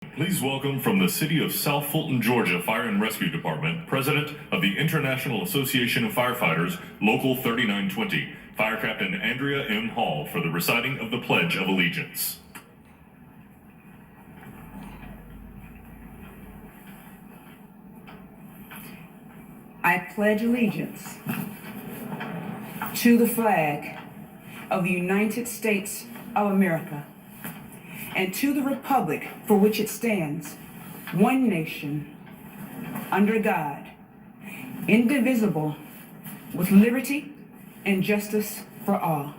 Please welcome from the City of South Fulton, Georgia Fire and Rescue Department, President of the International Association of Firefighters, Local 3920, Fire Captain Andrea M. Hall for the reciting of the Pledge of Allegiance. I pledge allegiance to the flag of the United States of America and to the republic for which it stands, one nation, under God, indivisible, with liberty and justice for all.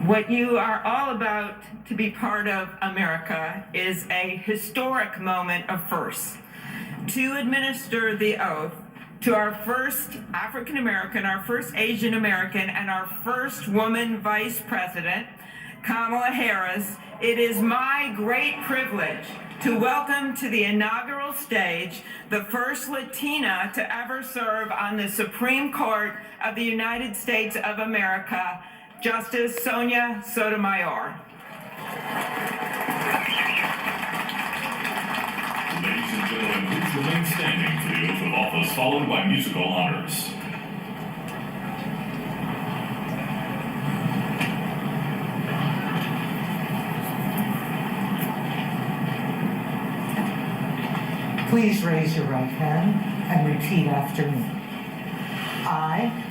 What you are all about to be part of, America, is a historic moment of firsts. To administer the oath to our first African American, our first Asian American, and our first woman vice president, Kamala Harris, it is my great privilege to welcome to the inaugural stage the first Latina to ever serve on the Supreme Court of the United States of America, Justice Sonya Sotomayor. Ladies and gentlemen, please remain standing for the oath of office, followed by musical honors. Please raise your right hand and repeat after me. I,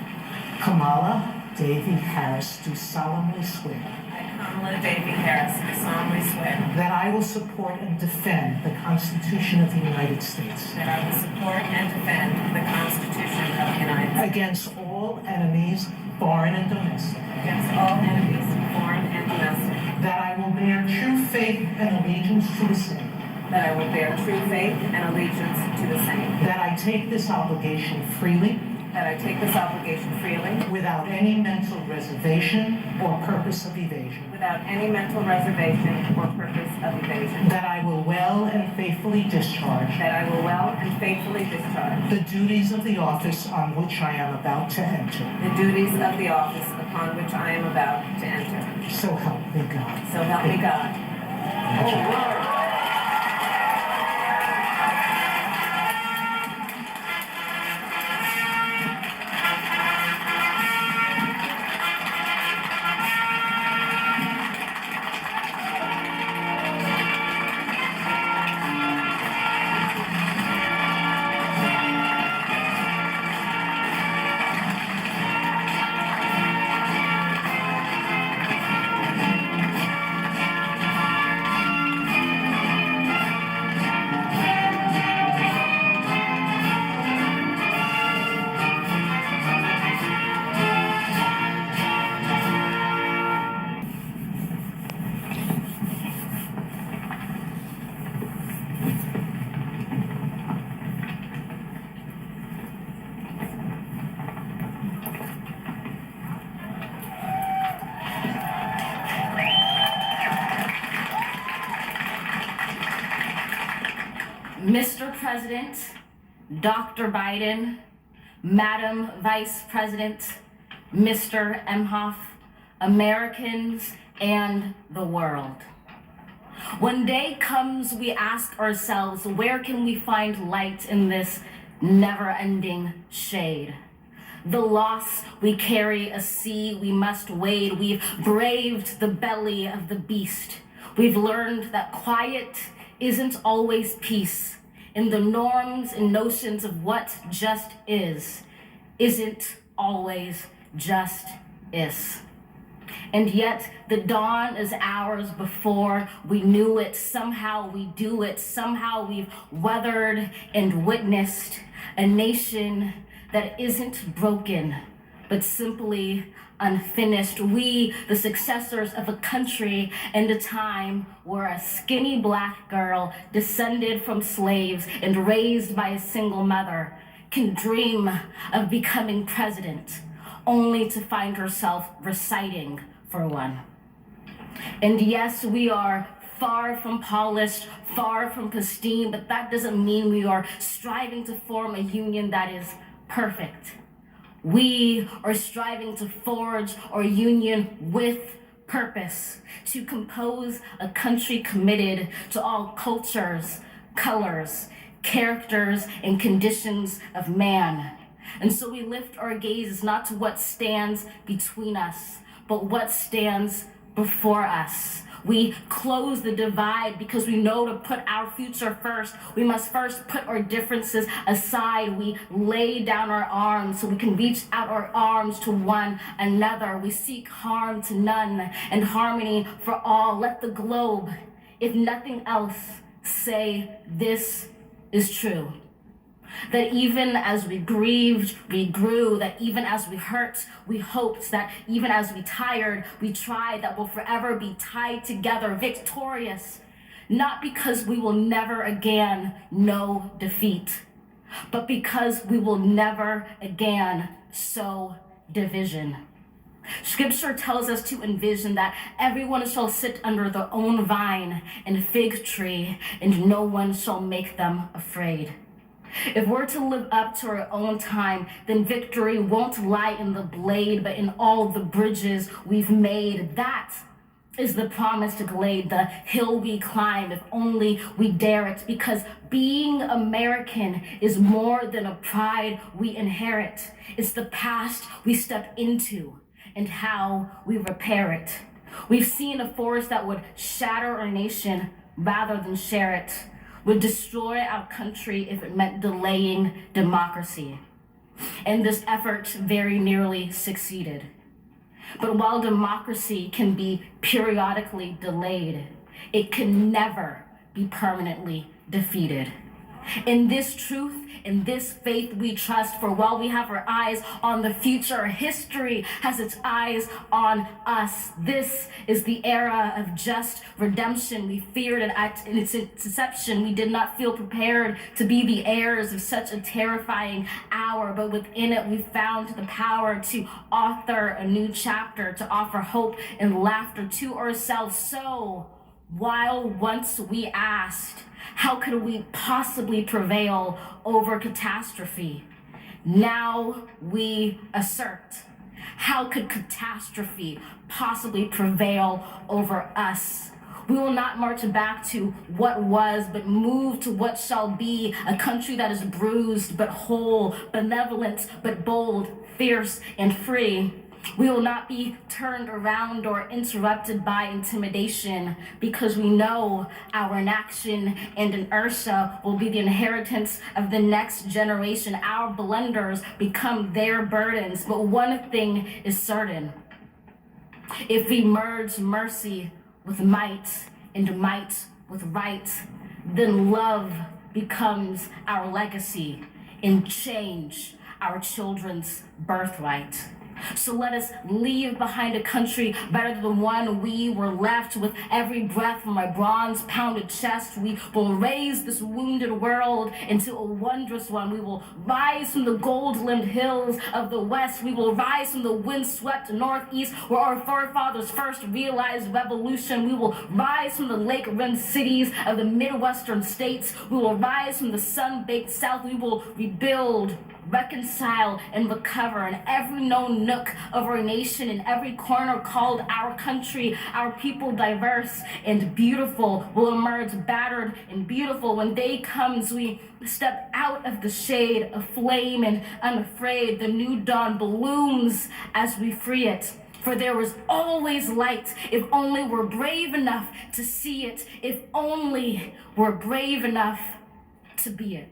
Kamala Davy Harris, do solemnly swear I, Kamala Davy Harris, do solemnly swear that I will support and defend the Constitution of the United States that I will support and defend the Constitution of the United States against all enemies, foreign and domestic, against all enemies, foreign and domestic, that I will bear true faith and allegiance to the same, that I will bear true faith and allegiance to the same, that I take this obligation freely, that I take this obligation freely, without any mental reservation or purpose of evasion, without any mental reservation or purpose of evasion, that I will well and faithfully discharge that I will well and faithfully discharge the duties of the office on which I am about to enter. the duties of the office upon which I am about to enter. So help me God. So help me God. Mr. President, Dr. Biden, Madam Vice President, Mr. Emhoff, Americans, and the world. When day comes, we ask ourselves, where can we find light in this never-ending shade? The loss we carry, a sea we must wade. We've braved the belly of the beast. We've learned that quiet isn't always peace. In the norms and notions of what just isn't always just is. And yet the dawn is ours before we knew it. Somehow we do it. Somehow we've weathered and witnessed a nation that isn't broken, but simply unfinished. We, the successors of a country and a time where a skinny black girl descended from slaves and raised by a single mother can dream of becoming president, only to find herself reciting for one. And yes, we are far from polished, far from pristine, but that doesn't mean we are striving to form a union that is perfect. We are striving to forge our union with purpose, to compose a country committed to all cultures, colors, characters, and conditions of man. And so we lift our gaze not to what stands between us, but what stands before us. We close the divide because we know to put our future first, we must first put our differences aside. We lay down our arms so we can reach out our arms to one another. We seek harm to none and harmony for all. Let the globe, if nothing else, say this is true. That even as we grieved, we grew. That even as we hurt, we hoped. That even as we tired, we tried. That we'll forever be tied together, victorious. Not because we will never again know defeat, but because we will never again sow division. Scripture tells us to envision that everyone shall sit under their own vine and fig tree, and no one shall make them afraid. If we're to live up to our own time, then victory won't lie in the blade, but in all the bridges we've made. That is the promised glade, the hill we climb, if only we dare it. Because being American is more than a pride we inherit. It's the past we step into and how we repair it. We've seen a force that would shatter our nation rather than share it, would destroy our country if it meant delaying democracy. And this effort very nearly succeeded. But while democracy can be periodically delayed, it can never be permanently defeated. In this truth, in this faith we trust, for while we have our eyes on the future, history has its eyes on us. This is the era of just redemption. We feared it in its inception. We did not feel prepared to be the heirs of such a terrifying hour, but within it we found the power to author a new chapter, to offer hope and laughter to ourselves. So, while once we asked, how could we possibly prevail over catastrophe? Now we assert, how could catastrophe possibly prevail over us? We will not march back to what was, but move to what shall be, a country that is bruised but whole, benevolent but bold, fierce and free. We will not be turned around or interrupted by intimidation, because we know our inaction and inertia will be the inheritance of the next generation. Our blunders become their burdens. But one thing is certain: if we merge mercy with might and might with right, then love becomes our legacy and change our children's birthright. So let us leave behind a country better than the one we were left. With every breath from my bronze-pounded chest, we will raise this wounded world into a wondrous one. We will rise from the gold-limbed hills of the west. We will rise from the wind-swept northeast, where our forefathers first realized revolution. We will rise from the lake-rimmed cities of the Midwestern states. We will rise from the sun-baked south. We will rebuild, reconcile, and recover in every known nook of our nation, in every corner called our country. Our people, diverse and beautiful, will emerge battered and beautiful. When day comes, we step out of the shade, aflame and unafraid. The new dawn blooms as we free it. For there is always light, if only we're brave enough to see it, if only we're brave enough to be it.